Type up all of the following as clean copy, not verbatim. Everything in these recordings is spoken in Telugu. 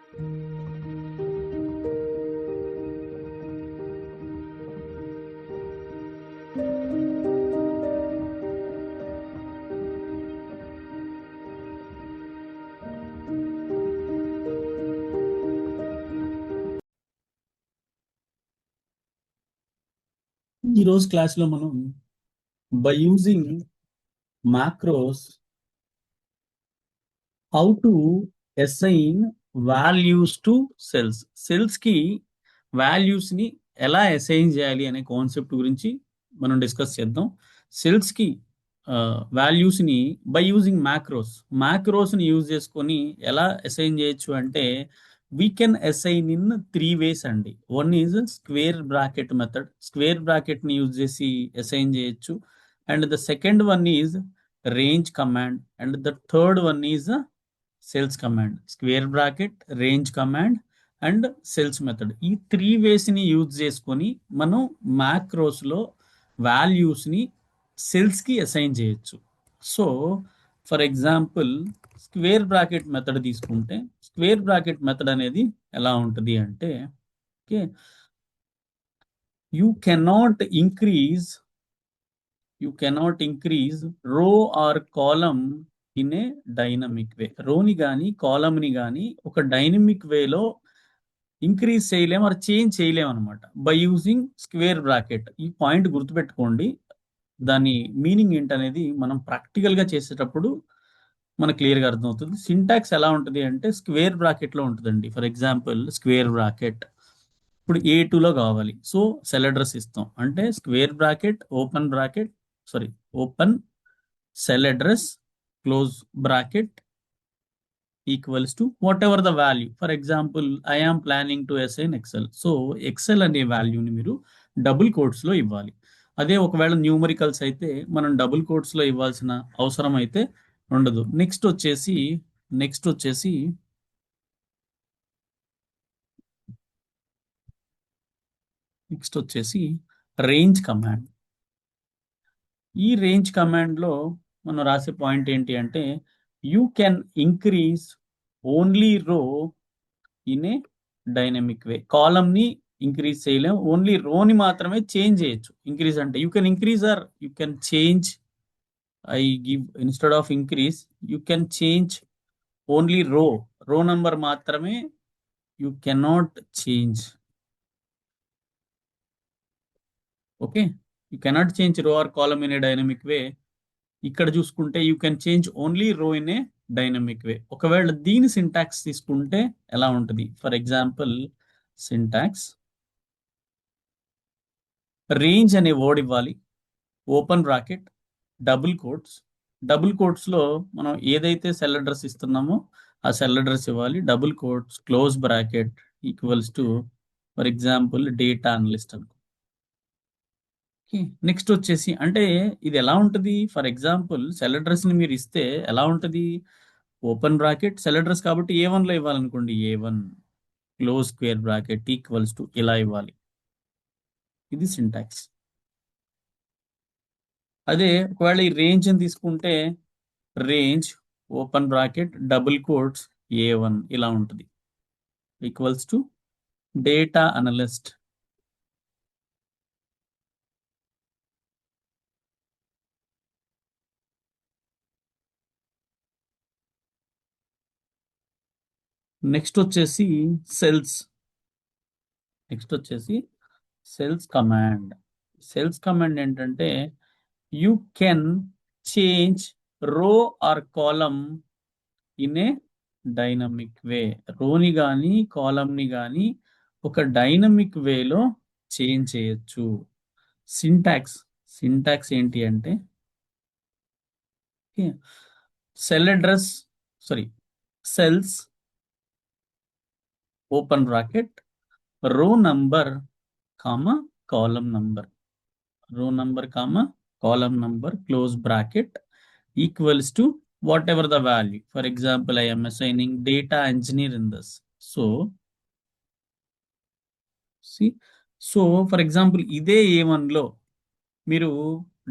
ఈరోజు క్లాస్లో మనం by using macros how to assign values to cells కి వాల్యూస్ ని ఎలా అసైన్ చేయాలి అనే కాన్సెప్ట్ గురించి మనం డిస్కస్ చేద్దాం. సెల్స్ కి వాల్యూస్ ని బై యూజింగ్ మ్యాక్రోస్ ని యూజ్ చేసుకొని ఎలా అసైన్ చేయొచ్చు అంటే we can assign in 3 ways అండి. One is square bracket method, square bracket ని యూజ్ చేసి అసైన్ చేయొచ్చు. And the second one is range command, and the third one is cells command. Square bracket, range command and cells method, ఈ 3 ways ని యూజ్ చేసుకొని మనం మ్యాక్రోస్ లో వాల్యూస్ ని సెల్స్ కి అసైన్ చేయొచ్చు. So for example square bracket method తీసుకుంటే, స్క్వేర్ బ్రాకెట్ మెథడ్ అనేది ఎలా ఉంటుంది అంటే, okay, you cannot increase row or column in a dynamic way. రోని కానీ కాలమ్ని కానీ ఒక డైనమిక్ వేలో ఇంక్రీజ్ చేయలేము ఆర్ చేంజ్ చేయలేము అనమాట బై యూజింగ్ స్క్వేర్ బ్రాకెట్. ఈ పాయింట్ గుర్తుపెట్టుకోండి, దాని మీనింగ్ ఏంటనేది మనం ప్రాక్టికల్గా చేసేటప్పుడు మనకు క్లియర్గా అర్థమవుతుంది. సింటాక్స్ ఎలా ఉంటుంది అంటే స్క్వేర్ బ్రాకెట్లో ఉంటుందండి. ఫర్ ఎగ్జాంపుల్ స్క్వేర్ బ్రాకెట్ ఇప్పుడు A2లో కావాలి, సో సెల్ అడ్రస్ ఇస్తాం. అంటే square bracket open cell address close bracket equals to whatever the value. For example I am planning to assign excel, so excel అనే వాల్యూని మీరు డబుల్ కోట్స్లో ఇవ్వాలి. అదే ఒకవేళ న్యూమరికల్స్ అయితే మనం డబుల్ కోట్స్లో ఇవ్వాల్సిన అవసరం అయితే ఉండదు. నెక్స్ట్ వచ్చేసి రేంజ్ కమాండ్. ఈ రేంజ్ కమాండ్లో మనం రాసే పాయింట్ ఏంటి అంటే you can increase only row in a dynamic way. కాలమ్ని ఇంక్రీజ్ చేయలేం, ఓన్లీ రోని మాత్రమే చేంజ్ చేయొచ్చు. ఇంక్రీజ్ అంటే you can increase or you can change. I give instead of increase you can change only row number మాత్రమే you cannot change. Okay, you cannot change row or column in a dynamic way. ఇక్కడ చూసుకుంటే you can change only row in a dynamic way. ఒకవేళ దీని సింటాక్స్ తీసుకుంటే ఎలా ఉంటుంది? ఫర్ ఎగ్జాంపుల్ సింటాక్స్ రేంజ్ అనే వర్డ్ ఇవ్వాలి, ఓపెన్ బ్రాకెట్, డబుల్ కోట్స్లో మనం ఏదైతే సెల్ అడ్రస్ ఇస్తున్నామో ఆ సెల్ అడ్రస్ ఇవ్వాలి, double quotes close bracket equals to for example data analyst అనుకో. నెక్స్ట్ వచ్చేసి అంటే ఇది ఎలా ఉంటుంది? ఫర్ ఎగ్జాంపుల్ సెల్ అడ్రస్ని మీరు ఇస్తే ఎలా ఉంటుంది? ఓపెన్ బ్రాకెట్ సెల్ అడ్రస్ కాబట్టి A1లో ఇవ్వాలనుకోండి, A1 close square bracket equals to ఇలా ఇవ్వాలి. ఇది సింటాక్స్. అదే ఒకవేళ ఈ రేంజ్ అని తీసుకుంటే range open bracket double quotes A1 ఇలా ఉంటుంది equals to data analyst. Next వచ్చేసి సెల్స్ కమాండ్ ఏంటంటే you can change row or column in a dynamic way. రోని కానీ కాలమ్ని కానీ ఒక డైనమిక్ వేలో చేంజ్ చేయొచ్చు. సింటాక్స్ ఏంటి అంటే cells open bracket row number comma column number close bracket equals to whatever the value. For example I am assigning data engineer in this. So for example ఇదే A1లో మీరు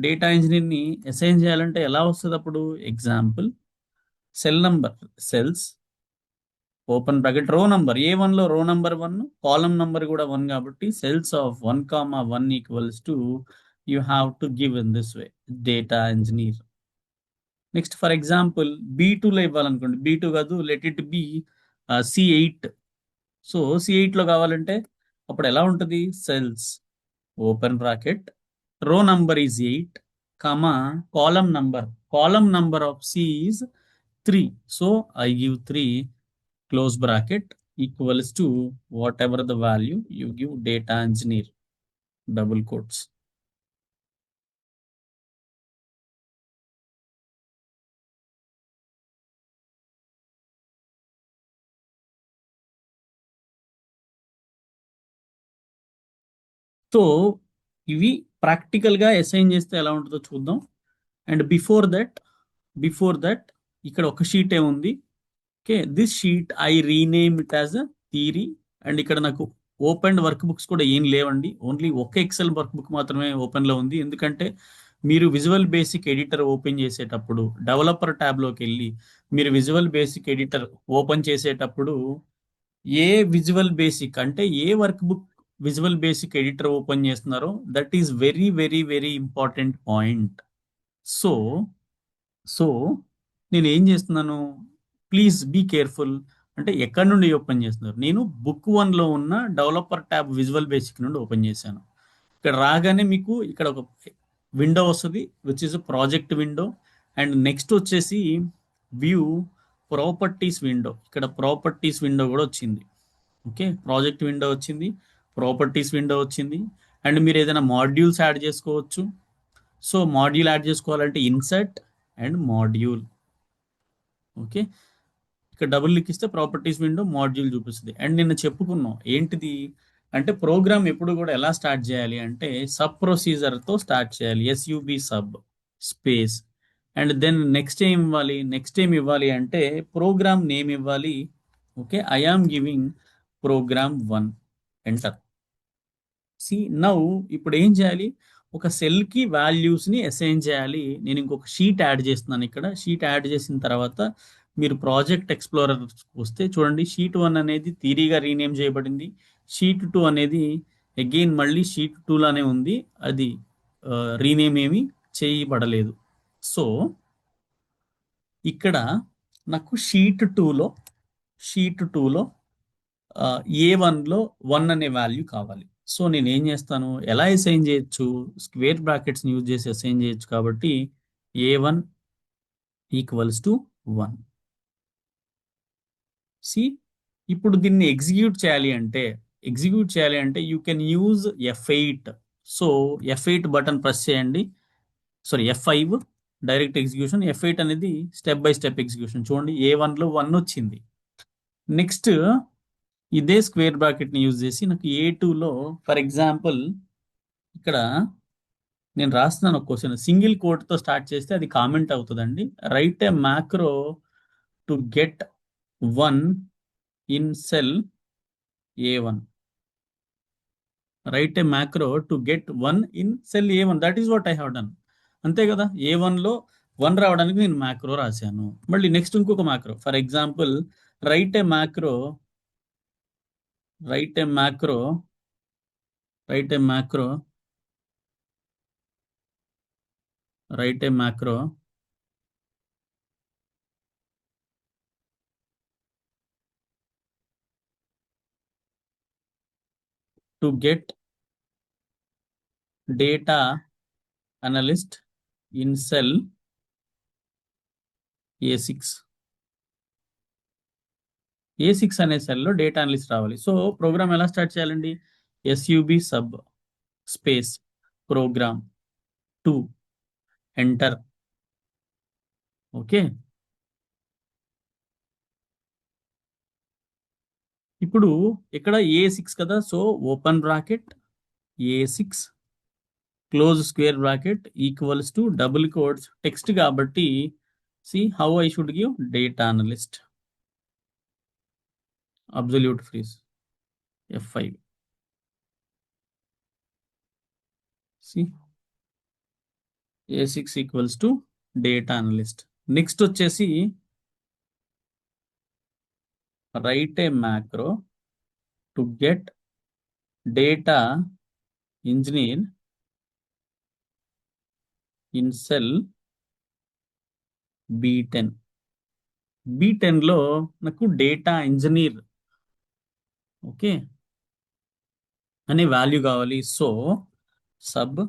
డేటా ఇంజనీర్ని అసైన్ చేయాలంటే ఎలా వస్తుంది? అప్పుడు example cells open bracket row number A1 లో రో నంబర్ 1, కాలం నంబర్ కూడా 1 కాబట్టి cells of 1, equals to you have to give in this way data engineer. Next for example B2లో ఇవ్వాలనుకోండి, B2 కాదు, let it be C8. So C8లో కావాలంటే అప్పుడు ఎలా ఉంటుంది? Cells open bracket row number is 8, comma column number of C is 3. So I give 3 close bracket equals to whatever the value you give data engineer, double quotes. So ఇవి ప్రాక్టికల్గా అసైన్ చేస్తే ఎలా ఉంటుందో చూద్దాం. అండ్ బిఫోర్ దట్ ఇక్కడ ఒక షీటే ఉంది. Okay, this sheet I rename it as a theory. And ఇక్కడ నాకు ఓపెన్ వర్క్ బుక్స్ కూడా ఏం లేవండి, ఓన్లీ ఒక ఎక్సెల్ వర్క్ బుక్ మాత్రమే ఓపెన్లో ఉంది. ఎందుకంటే మీరు విజువల్ బేసిక్ ఎడిటర్ ఓపెన్ చేసేటప్పుడు డెవలపర్ ట్యాబ్లోకి వెళ్ళి మీరు విజువల్ బేసిక్ ఎడిటర్ ఓపెన్ చేసేటప్పుడు ఏ విజువల్ బేసిక్ అంటే a workbook visual basic editor open చేస్తున్నారో that is very very very important point. So so నేను ఏం చేస్తున్నాను, ప్లీజ్ బీ కేర్ఫుల్. అంటే ఎక్కడి నుండి ఓపెన్ చేస్తున్నారు? నేను బుక్ 1లో ఉన్న డెవలపర్ ట్యాబ్ విజువల్ బేసిక్ నుండి ఓపెన్ చేశాను. ఇక్కడ రాగానే మీకు ఇక్కడ ఒక విండో వస్తుంది which is project window. And next వచ్చేసి వ్యూ ప్రాపర్టీస్ విండో. ఇక్కడ ప్రాపర్టీస్ విండో కూడా వచ్చింది. ఓకే, ప్రాజెక్ట్ విండో వచ్చింది, ప్రాపర్టీస్ విండో వచ్చింది. అండ్ మీరు ఏదైనా మాడ్యూల్స్ యాడ్ చేసుకోవచ్చు. సో మాడ్యూల్ యాడ్ చేసుకోవాలంటే ఇన్సర్ట్ అండ్ మాడ్యూల్. ఓకే, ఇక్కడ డబుల్ క్లిక్ ఇస్తే ప్రాపర్టీస్ విండో మాడ్యూల్ చూపిస్తుంది. అండ్ నిన్న చెప్పుకున్నాం ఏంటిది అంటే ప్రోగ్రామ్ ఎప్పుడు కూడా ఎలా స్టార్ట్ చేయాలి అంటే సబ్ ప్రొసీజర్తో స్టార్ట్ చేయాలి. S U B sub space. And then next ఏం ఇవ్వాలి అంటే ప్రోగ్రామ్ నేమ్ ఇవ్వాలి. Okay, I am giving program 1, enter. See now ఇప్పుడు ఏం చేయాలి, ఒక సెల్కి వాల్యూస్ని అసైన్ చేయాలి. నేను ఇంకొక షీట్ యాడ్ చేస్తున్నాను. ఇక్కడ షీట్ యాడ్ చేసిన తర్వాత మీరు ప్రాజెక్ట్ ఎక్స్ప్లోరర్ వస్తే చూడండి, షీట్ 1 అనేది థియరీగా రీనేమ్ చేయబడింది. షీట్ 2 అనేది అగైన్ మళ్ళీ షీట్ 2 లానే ఉంది, అది రీనేమ్ ఏమీ చేయబడలేదు. సో ఇక్కడ నాకు షీట్ టూలో A1లో 1 అనే వాల్యూ కావాలి. సో నేను ఏం చేస్తాను, ఎలా అసైన్ చేయొచ్చు? స్క్వేర్ బ్రాకెట్స్ని యూజ్ చేసి అసైన్ చేయొచ్చు. కాబట్టి A1 ఈక్వల్స్ టు 1. సి ఇప్పుడు దీన్ని ఎగ్జిక్యూట్ చేయాలి అంటే you can use F8. So F8 button press చేయండి. Sorry, F5 direct execution. F8 అనేది స్టెప్ బై స్టెప్ ఎగ్జిక్యూషన్. చూడండి, A1లో 1 వచ్చింది. నెక్స్ట్ ఇదే స్క్వేర్ బ్రాకెట్ని యూజ్ చేసి నాకు A2లో ఫర్ ఎగ్జాంపుల్ ఇక్కడ నేను రాస్తున్నాను ఒక క్వశ్చన్, సింగిల్ కోట్తో స్టార్ట్ చేస్తే అది కామెంట్ అవుతుందండి. Right a macro to get 1 in cell A1. Right a macro to get 1 in cell A1. That is what I have done. అంతే కదా, A1లో 1 రావడానికి నేను మ్యాక్రో రాశాను. మళ్ళీ నెక్స్ట్ ఇంకొక macro, for example write a macro write a macro write a macro write a macro to get data analyst in cell A6. A6 అనే సెల్లో డేటా అనలిస్ట్ రావాలి. సో ప్రోగ్రామ్ ఎలా స్టార్ట్ చేయాలండి? S U B sub space program 2, enter. Okay, ఇప్పుడు ఇక్కడ A6 కదా, so open bracket A6 close square bracket equals to double quotes text కాబట్టి see how I should give data analyst absolute freeze F5. See A6 equals to data analyst. Next వచ్చేసి write a macro to get data engineer in cell B10. B10 లో నాకు డేటా ఇంజనీర్ ఓకే అనే వాల్యూ కావాలి. So sub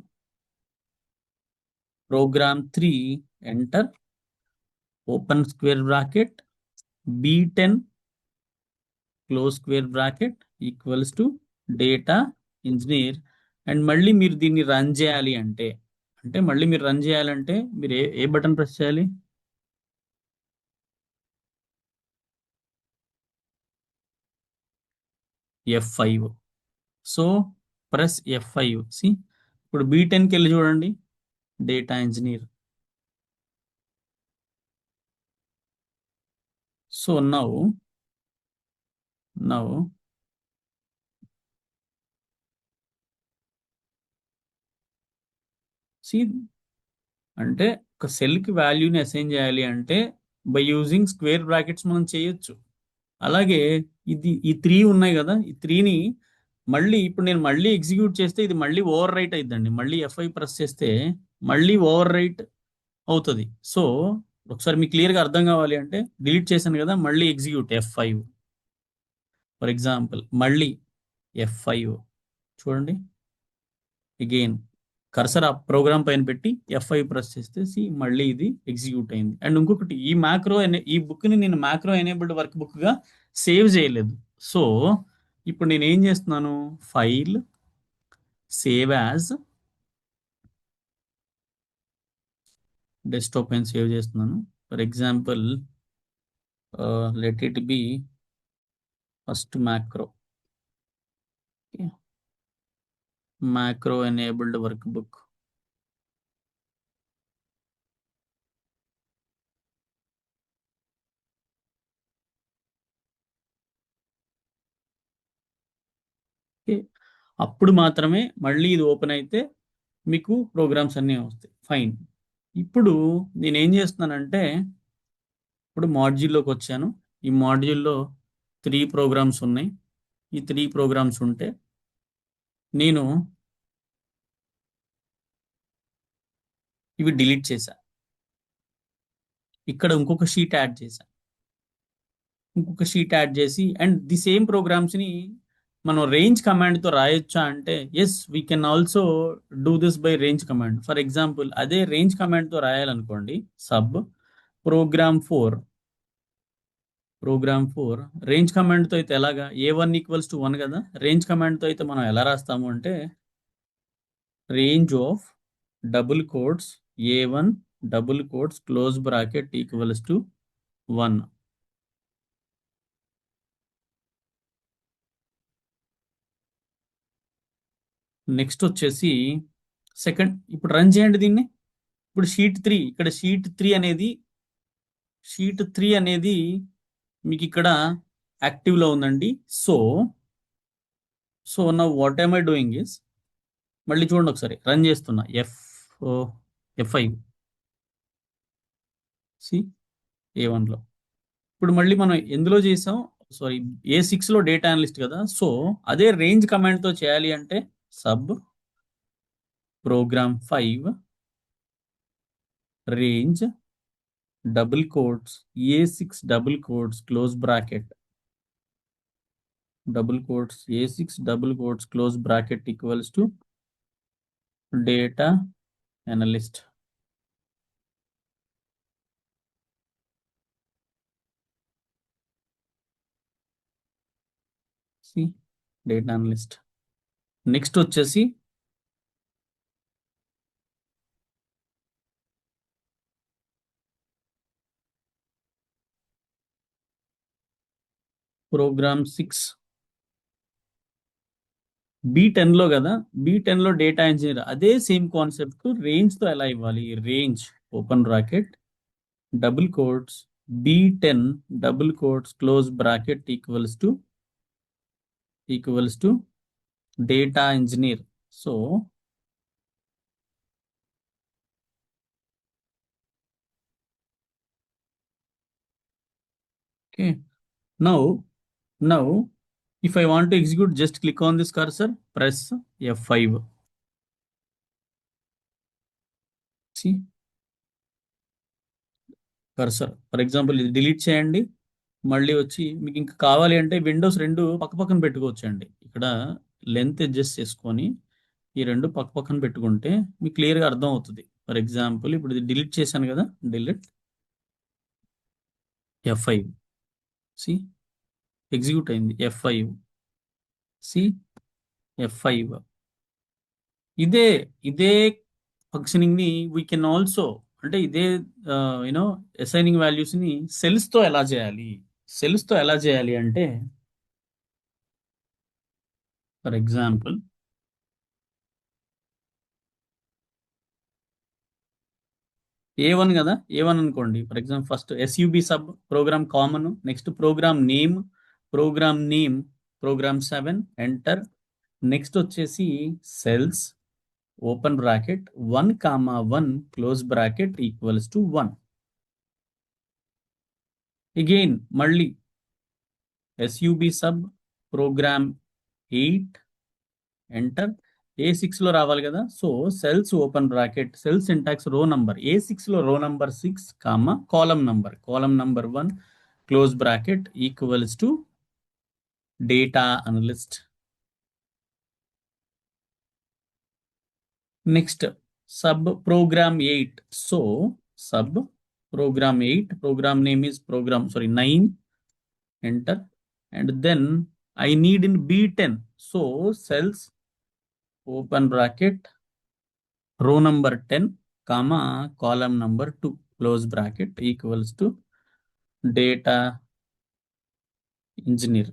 program 3 enter open square bracket B10 close square bracket equals to data engineer. And మళ్ళీ మీరు దీన్ని రన్ చేయాలి అంటే మళ్ళీ మీరు రన్ చేయాలంటే మీరు ఏ బటన్ ప్రెస్ చేయాలి? F5. So press F5. C ఇప్పుడు B10కి వెళ్ళి చూడండి, data engineer. So now see అంటే ఒక సెల్కి వాల్యూని అసైన్ చేయాలి అంటే బై యూజింగ్ స్క్వేర్ బ్రాకెట్స్ మనం చేయొచ్చు. అలాగే ఈ 3 ఉన్నాయి కదా, ఈ 3ని మళ్ళీ ఇప్పుడు నేను మళ్ళీ ఎగ్జిక్యూట్ చేస్తే ఇది మళ్ళీ ఓవర్ రైట్ అయిద్దండి. మళ్ళీ F5 ప్రెస్ చేస్తే మళ్ళీ ఓవర్ రైట్ అవుతుంది. సో ఒకసారి మీకు క్లియర్గా అర్థం కావాలి అంటే డిలీట్ చేశాను కదా, మళ్ళీ ఎగ్జిక్యూట్ F5 ఫర్ ఎగ్జాంపుల్, మళ్ళీ F5 చూడండి. అగైన్ కర్సర్ ఆ ప్రోగ్రామ్ పైన పెట్టి F5 ప్రెస్ చేస్తే మళ్ళీ ఇది ఎగ్జిక్యూట్ అయింది. అండ్ ఇంకొకటి, ఈ బుక్ని నేను మ్యాక్రో ఎనేబుల్డ్ వర్క్ బుక్గా సేవ్ చేయలేదు. సో ఇప్పుడు నేను ఏం చేస్తున్నాను, ఫైల్ సేవ్ యాజ్ డెస్క్టాప్ పైన సేవ్ చేస్తున్నాను. For example let it B first macro enabled work book. అప్పుడు మాత్రమే మళ్ళీ ఇది ఓపెన్ అయితే మీకు ప్రోగ్రామ్స్ అన్నీ వస్తాయి. ఫైన్. ఇప్పుడు నేను ఏం చేస్తున్నానంటే ఇప్పుడు మాడ్యూల్లోకి వచ్చాను. ఈ మాడ్యూల్లో 3 ప్రోగ్రామ్స్ ఉన్నాయి. ఈ 3 ప్రోగ్రామ్స్ ఉంటే నేను ఇవి డిలీట్ చేశా. ఇక్కడ ఇంకొక షీట్ యాడ్ చేసి అండ్ ది సేమ్ ప్రోగ్రామ్స్ని మనం రేంజ్ కమాండ్తో రాయొచ్చా అంటే yes, we can also do this by range command. For example అదే రేంజ్ కమాండ్తో రాయాలనుకోండి, సబ్ ప్రోగ్రామ్ 4 రేంజ్ కమాండ్తో అయితే ఎలాగా, A1 ఈక్వల్స్ టు 1 కదా, రేంజ్ కమాండ్తో అయితే మనం ఎలా రాస్తాము అంటే range of double quotes A1 double quotes close bracket equals to 1. Next వచ్చేసి సెకండ్, ఇప్పుడు రన్ చేయండి దీన్ని. ఇప్పుడు షీట్ 3 అనేది మీకు ఇక్కడ యాక్టివ్లో ఉందండి. సో నా వాట్ ఐ డూయింగ్ ఇస్, మళ్ళీ చూడండి ఒకసారి రన్ చేస్తున్నా F5 A1లో. ఇప్పుడు మళ్ళీ మనం ఎందులో చేసాం, సారీ A6లో డేటా అనలిస్ట్ కదా. సో అదే రేంజ్ కమాండ్తో చేయాలి అంటే sub program 5 range double quotes A6 double quotes close bracket A6 double quotes close bracket equals to data analyst. Data analyst. Next వచ్చేసి ప్రోగ్రామ్ 6 B10లో కదా, B10లో డేటా ఇంజనీర్ అదే సేమ్ కాన్సెప్ట్ రేంజ్తో ఎలా ఇవ్వాలి, range open bracket double quotes B10 double quotes close bracket equals to data engineer. So okay, now Now, if I want to execute, just click on this cursor, press F5. See, cursor for example ఇది డిలీట్ చేయండి. మళ్ళీ వచ్చి మీకు ఇంకా కావాలి అంటే విండోస్ రెండు పక్క పక్కన పెట్టుకోవచ్చండి. ఇక్కడ లెంత్ అడ్జస్ట్ చేసుకొని ఈ రెండు పక్క పక్కన పెట్టుకుంటే మీకు క్లియర్గా అర్థం అవుతుంది. ఫర్ ఎగ్జాంపుల్ ఇప్పుడు ఇది డిలీట్ చేశాను కదా, డిలీట్ F5. సి ఎగ్జిక్యూట్ అయింది. F5. C F5. ఇదే ఇదే ఫంక్షనింగ్ ని వీ కెన్ ఆల్సో, అంటే ఇదే యూనో అసైనింగ్ వాల్యూస్ ని సెల్స్ తో ఎలా చేయాలి, సెల్స్ తో ఎలా చేయాలి అంటే ఫర్ ఎగ్జాంపుల్ A1 కదా, A1 అనుకోండి. For example first S U B sub program common, next program name program 7 enter. Next వచ్చేసి cells open bracket 1, 1 close bracket equals to 1. Again మళ్ళీ S U B sub program 8 enter. A6 లో రావాలి కదా, so cells open bracket cell syntax row number A6 లో row number 6 column number 1 close bracket equals to data analyst. Next sub program 8, so sub program 8 programme name is 9 enter. And then I need in B10, so cells open bracket row number 10 comma column number 2 close bracket equals to data engineer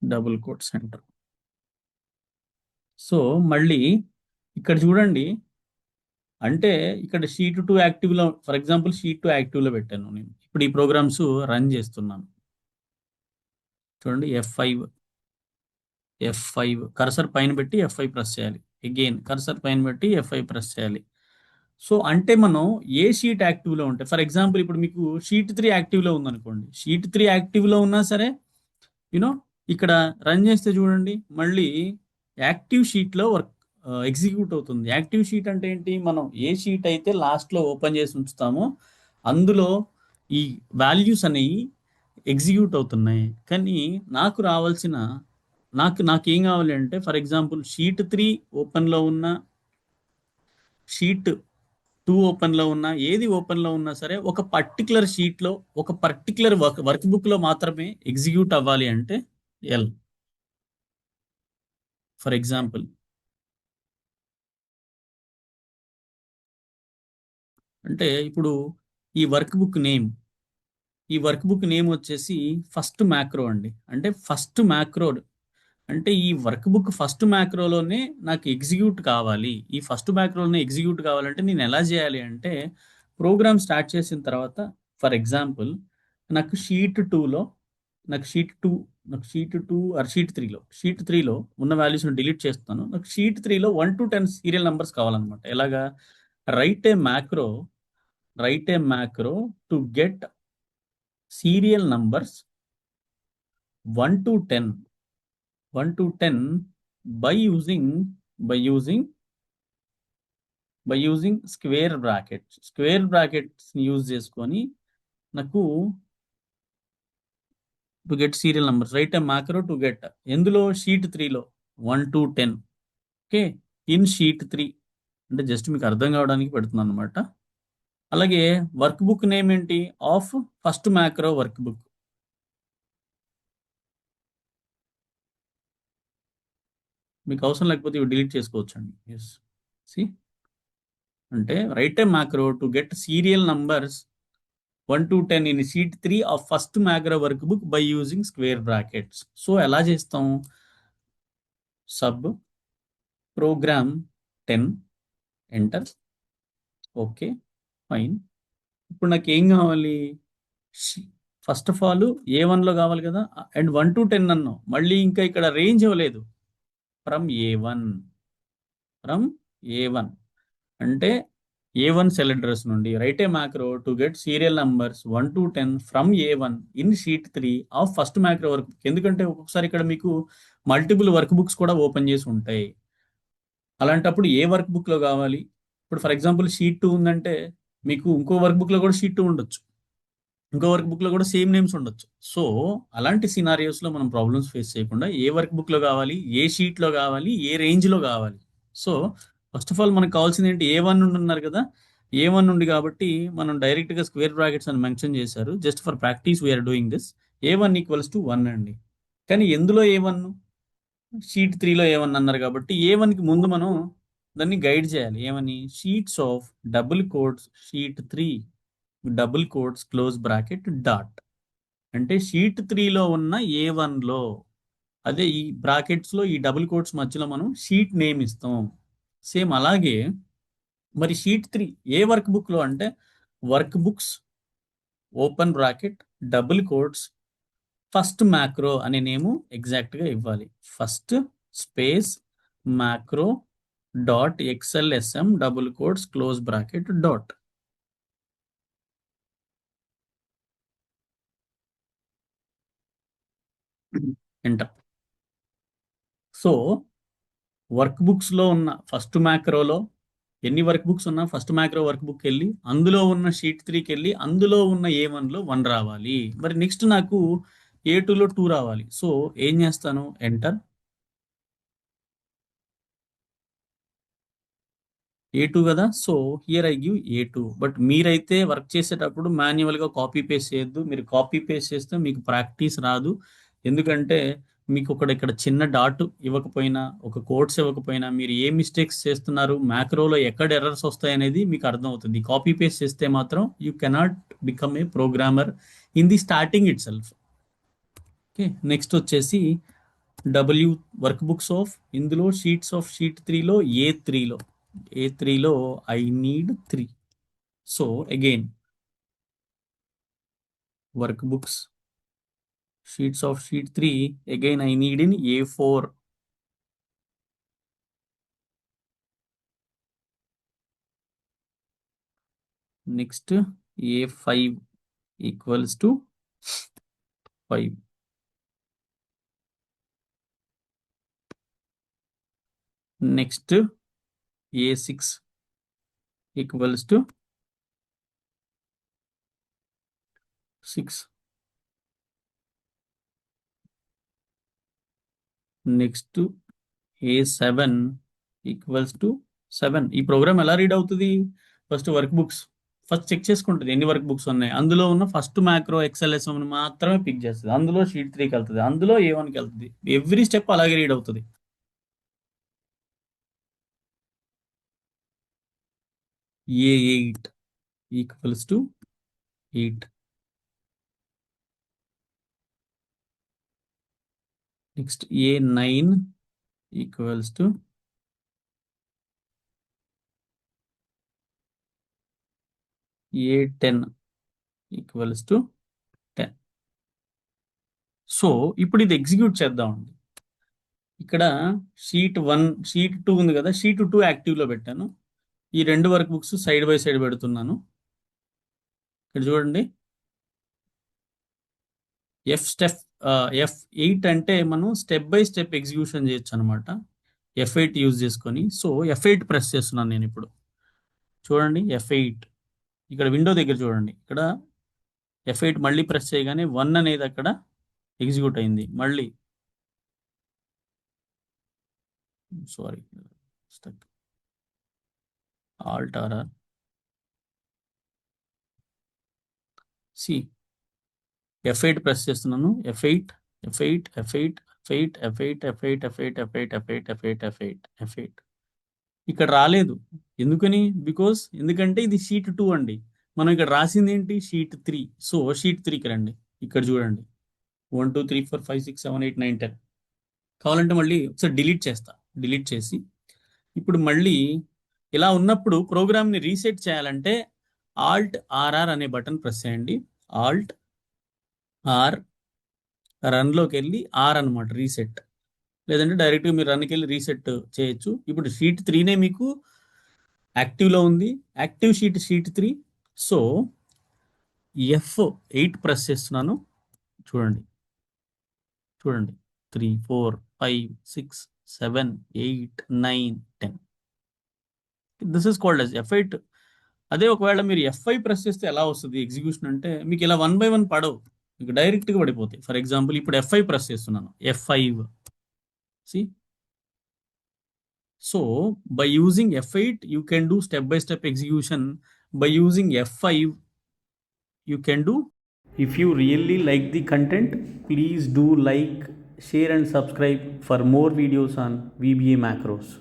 double quote centre. So మళ్ళీ ఇక్కడ చూడండి, అంటే ఇక్కడ షీట్ 2 యాక్టివ్లో, ఫర్ ఎగ్జాంపుల్ షీట్ 2 యాక్టివ్లో పెట్టాను నేను. ఇప్పుడు ఈ ప్రోగ్రామ్స్ రన్ చేస్తున్నాను. చూడండి F5 కర్సర్ పైన పెట్టి F5 ప్రెస్ చేయాలి. అగైన్ కర్సర్ పైన పెట్టి F5 ప్రెస్ చేయాలి. సో అంటే మనం ఏ షీట్ యాక్టివ్లో ఉంటే, ఫర్ ఎగ్జాంపుల్ ఇప్పుడు మీకు షీట్ 3 యాక్టివ్లో ఉందనుకోండి, షీట్ 3 యాక్టివ్లో ఉన్నా సరే యూనో ఇక్కడ రన్ చేస్తే చూడండి మళ్ళీ యాక్టివ్ షీట్లో వర్క్ ఎగ్జిక్యూట్ అవుతుంది. యాక్టివ్ షీట్ అంటే ఏంటి, మనం ఏ షీట్ అయితే లాస్ట్లో ఓపెన్ చేసి ఉంచుతామో అందులో ఈ వాల్యూస్ అనేవి ఎగ్జిక్యూట్ అవుతున్నాయి. కానీ నాకు రావాల్సిన నాకేం కావాలి అంటే, ఫర్ ఎగ్జాంపుల్ షీట్ 3 ఓపెన్లో ఉన్న, షీట్ 2 ఓపెన్లో ఉన్న, ఏది ఓపెన్లో ఉన్నా సరే ఒక పర్టికులర్ షీట్లో ఒక పర్టికులర్ వర్క్ బుక్లో మాత్రమే ఎగ్జిక్యూట్ అవ్వాలి అంటే ఎల్. ఫర్ ఎగ్జాంపుల్ అంటే ఇప్పుడు ఈ వర్క్ బుక్ నేమ్ వచ్చేసి ఫస్ట్ మ్యాక్రో అండి. అంటే ఫస్ట్ మ్యాక్రో అంటే ఈ వర్క్ బుక్ ఫస్ట్ మ్యాక్రోలోనే నాకు ఎగ్జిక్యూట్ కావాలి. ఈ ఫస్ట్ మ్యాక్రోలోనే ఎగ్జిక్యూట్ కావాలంటే నేను ఎలా చేయాలి అంటే, ప్రోగ్రామ్ స్టార్ట్ చేసిన తర్వాత ఫర్ ఎగ్జాంపుల్ నాకు షీట్ 2 ఆర్ షీట్ 3లో ఉన్న వాల్యూస్ని డిలీట్ చేస్తాను. నాకు షీట్ 3లో 1 to 10 సీరియల్ నెంబర్స్ కావాలన్నమాట. ఎలాగా, write a macro to get serial numbers 1 to 10 by using square brackets use చేసుకొని నాకు to get serial numbers, write a macro to get ఎందులో షీట్ 3లో 1 to 10. ఓకే, ఇన్ షీట్ 3 అంటే జస్ట్ మీకు అర్థం కావడానికి పెడుతున్నాను అనమాట. అలాగే వర్క్ బుక్ నేమ్ ఏంటి, of first macro workbook. మీకు అవసరం లేకపోతే ఇవి డిలీట్ చేసుకోవచ్చు అండి. ఎస్, సి అంటే write a macro to get serial numbers 1 to 10 in sheet 3 of first macro workbook by using square brackets. So ఎలా చేస్తాం, sub program 10 enter. Okay fine. ఇప్పుడు నాకు ఏం కావాలి, ఫస్ట్ ఆఫ్ ఆల్ A1లో కావాలి కదా, అండ్ 1 to 10 అన్నాం. మళ్ళీ ఇంకా ఇక్కడ రేంజ్ ఇవ్వలేదు. ఫ్రమ్ A1 అంటే A1 సెల్ అడ్రస్ నుండి right a macro to get serial numbers 1 to 10 from A1 in sheet 3 of first macro work book. ఎందుకంటే ఒక్కొక్కసారి ఇక్కడ మీకు మల్టిపుల్ వర్క్ బుక్స్ కూడా ఓపెన్ చేసి ఉంటాయి. అలాంటప్పుడు ఏ వర్క్ బుక్లో కావాలి? ఇప్పుడు ఫర్ ఎగ్జాంపుల్ షీట్ 2 ఉందంటే మీకు ఇంకో వర్క్ బుక్లో కూడా షీట్ 2 ఉండొచ్చు, ఇంకో వర్క్ బుక్లో కూడా సేమ్ నేమ్స్ ఉండొచ్చు. సో అలాంటి సినారియోస్లో మనం ప్రాబ్లమ్స్ ఫేస్ చేయకుండా ఏ వర్క్ బుక్లో కావాలి, ఏ షీట్లో కావాలి, ఏ రేంజ్లో కావాలి. సో ఫస్ట్ ఆఫ్ ఆల్ మనకు కావాల్సింది ఏంటి? A1 నుండి ఉన్నారు కదా, A1 నుండి కాబట్టి మనం డైరెక్ట్గా స్క్వేర్ బ్రాకెట్స్ అని మెన్షన్ చేశారు. Just for practice we're doing this. A1 equals to 1 అండి. కానీ ఎందులో A1? షీట్ 3లో A1 అన్నారు కాబట్టి A1కి ముందు మనం దాన్ని గైడ్ చేయాలి. ఏమని? Sheets of double quotes sheet 3 double quotes close bracket dot. అంటే షీట్ 3లో ఉన్న A1లో, అదే ఈ బ్రాకెట్స్లో ఈ డబుల్ కోట్స్ మధ్యలో మనం షీట్ నేమ్ ఇస్తాం. సేమ్ అలాగే మరి షీట్ 3 ఏ వర్క్ బుక్లో అంటే workbooks open bracket double quotes first macro అనే నేము ఎగ్జాక్ట్గా ఇవ్వాలి. First space macro dot XLSM double quotes close bracket dot. Enter. So వర్క్ బుక్స్లో ఉన్న ఫస్ట్ మ్యాక్రోలో ఎన్ని వర్క్ బుక్స్ ఉన్నా ఫస్ట్ మ్యాక్రో వర్క్ బుక్ వెళ్ళి అందులో ఉన్న షీట్ 3కి వెళ్ళి అందులో ఉన్న A1లో 1 రావాలి. మరి నెక్స్ట్ నాకు A2లో 2 రావాలి. సో ఏం చేస్తాను? ఎంటర్. A2 కదా, so here I give A2. But మీరైతే వర్క్ చేసేటప్పుడు మాన్యువల్గా కాపీ పేస్ట్ చేయొద్దు. మీరు కాపీ పేస్ట్ చేస్తే మీకు ప్రాక్టీస్ రాదు. ఎందుకంటే మీకు ఇక్కడ చిన్న డాట్ ఇవ్వకపోయినా, ఒక కోడ్స్ ఇవ్వకపోయినా మీరు ఏ మిస్టేక్స్ చేస్తున్నారు, మ్యాక్రోలో ఎక్కడ ఎర్రర్స్ వస్తాయి అనేది మీకు అర్థమవుతుంది. కాపీ పేస్ట్ చేస్తే మాత్రం you cannot become a programmer in the starting itself. Okay, next వచ్చేసి డబ్ల్యూ వర్క్ బుక్స్ ఆఫ్, ఇందులో షీట్స్ ఆఫ్ షీట్ 3లో A3లో I need 3. So again workbooks sheets of sheet 3 again I need in A4. Next A5 equals to 5. Next A6 equals to 6. Next A7 equals to 7. ఈ ప్రోగ్రామ్ ఎలా రీడ్ అవుతుంది? First workbooks first check చేసుకుంటుంది ఎన్ని వర్క్ బుక్స్ ఉన్నాయి, అందులో ఉన్న ఫస్ట్ మ్యాక్రో XLSM మాత్రమే పిక్ చేస్తుంది, అందులో షీట్ 3కి వెళ్తుంది, అందులో A1కి వెళ్తుంది. ఎవ్రీ స్టెప్ అలాగే రీడ్ అవుతుంది. A8 equals to 8. Next A9 equals to A10 equals to 10. So ఇప్పుడు ఇది ఎగ్జిక్యూట్ చేద్దామండి. ఇక్కడ షీట్ 1 షీట్ 2 ఉంది కదా, షీట్ 2 యాక్టివ్లో పెట్టాను. ఈ రెండు work books side by side పెడుతున్నాను. ఇక్కడ చూడండి, F8 అంటే మనం స్టెప్ బై స్టెప్ ఎగ్జిక్యూషన్ చేయొచ్చు అనమాట, F8 యూజ్ చేసుకొని. సో F8 ప్రెస్ చేస్తున్నాను నేను ఇప్పుడు. చూడండి F8 ఇక్కడ విండో దగ్గర చూడండి, ఇక్కడ F8 మళ్ళీ ప్రెస్ చేయగానే 1 అనేది అక్కడ ఎగ్జిక్యూట్ అయింది. మళ్ళీ sorry stuck alt R R see F8 press చేస్తున్నాను. F8 F8 F8 F8 F8 F8 F8 F8 F8 F8 F8 F8 ఇక్కడ రాలేదు. ఎందుకని? ఎందుకంటే ఇది షీట్ 2 అండి. మనం ఇక్కడ రాసింది ఏంటి? షీట్ 3. సో షీట్ 3కి రండి. ఇక్కడ చూడండి 1 2 3 4 5 6 7 8 9 10. కావాలంటే మళ్ళీ ఒకసారి డిలీట్ చేస్తా. డిలీట్ చేసి ఇప్పుడు మళ్ళీ ఇలా ఉన్నప్పుడు ప్రోగ్రామ్ని రీసెట్ చేయాలంటే ఆల్ట్ ఆర్ఆర్ అనే బటన్ ప్రెస్ చేయండి. ఆల్ట్ ఆర్ రన్లోకి వెళ్ళి ఆర్ అనమాట రీసెట్, లేదంటే డైరెక్ట్గా మీరు రన్కి వెళ్ళి రీసెట్ చేయొచ్చు. ఇప్పుడు షీట్ 3నే మీకు యాక్టివ్లో ఉంది, active sheet 3. So F8 press చేస్తున్నాను. చూడండి 3, 4, 5, 6, 7, 8, 9, 10. This is called as F8. అదే ఒకవేళ మీరు F5 ప్రెస్ చేస్తే ఎలా వస్తుంది ఎగ్జిక్యూషన్ అంటే, మీకు ఇలా 1 by 1 పడవు, మీకు డైరెక్ట్గా పడిపోతాయి. ఫర్ ఎగ్జాంపుల్ ఇప్పుడు F5 ప్రెస్ చేస్తున్నాను, F5. See, so by using F8 you can do step by step execution. By using F5 you can do. If you really like the content, please do like, share and subscribe for more videos on VBA macros.